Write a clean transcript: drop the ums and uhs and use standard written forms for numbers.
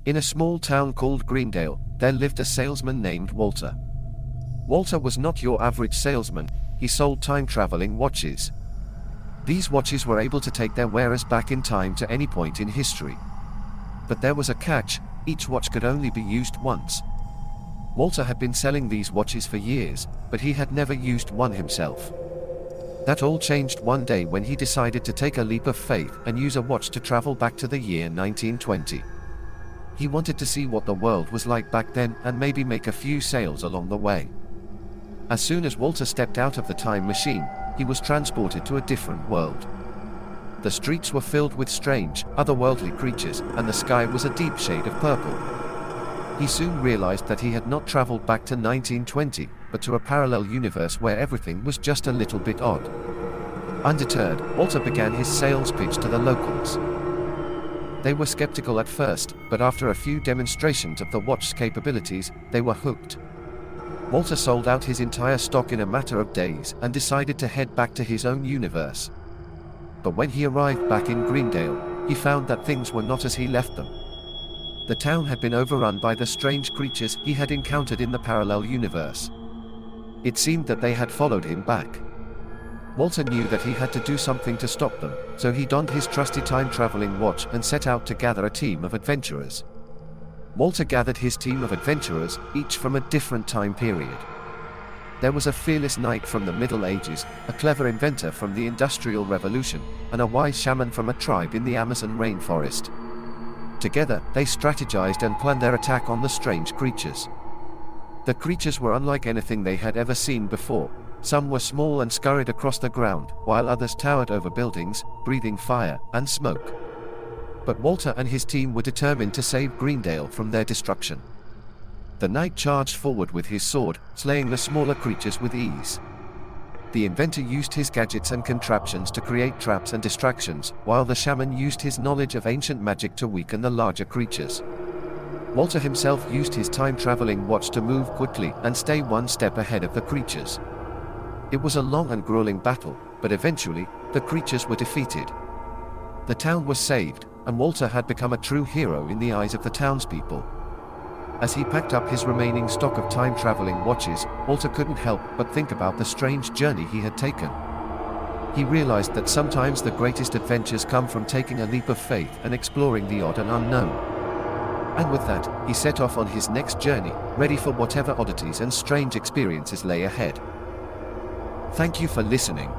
In a small town called Greendale, there lived a salesman named Walter. Walter was not your average salesman, he sold time-traveling watches. These watches were able to take their wearers back in time to any point in history. But there was a catch: each watch could only be used once. Walter had been selling these watches for years, but he had never used one himself. That all changed one day when he decided to take a leap of faith and use a watch to travel back to the year 1920. He wanted to see what the world was like back then and maybe make a few sales along the way. As soon as Walter stepped out of the time machine, he was transported to a different world. The streets were filled with strange, otherworldly creatures, and the sky was a deep shade of purple. He soon realized that he had not traveled back to 1920, but to a parallel universe where everything was just a little bit odd. Undeterred, Walter began his sales pitch to the locals. They were skeptical at first, but after a few demonstrations of the watch's capabilities, they were hooked. Walter sold out his entire stock in a matter of days and decided to head back to his own universe. But when he arrived back in Greendale, he found that things were not as he left them. The town had been overrun by the strange creatures he had encountered in the parallel universe. It seemed that they had followed him back. Walter knew that he had to do something to stop them, so he donned his trusty time-traveling watch and set out to gather a team of adventurers. Walter gathered his team of adventurers, each from a different time period. There was a fearless knight from the Middle Ages, a clever inventor from the Industrial Revolution, and a wise shaman from a tribe in the Amazon rainforest. Together, they strategized and planned their attack on the strange creatures. The creatures were unlike anything they had ever seen before. Some were small and scurried across the ground, while others towered over buildings, breathing fire and smoke. But Walter and his team were determined to save Greendale from their destruction. The knight charged forward with his sword, slaying the smaller creatures with ease. The inventor used his gadgets and contraptions to create traps and distractions, while the shaman used his knowledge of ancient magic to weaken the larger creatures. Walter himself used his time-traveling watch to move quickly and stay one step ahead of the creatures. It was a long and grueling battle, but eventually, the creatures were defeated. The town was saved, and Walter had become a true hero in the eyes of the townspeople. As he packed up his remaining stock of time-traveling watches, Walter couldn't help but think about the strange journey he had taken. He realized that sometimes the greatest adventures come from taking a leap of faith and exploring the odd and unknown. And with that, he set off on his next journey, ready for whatever oddities and strange experiences lay ahead. Thank you for listening.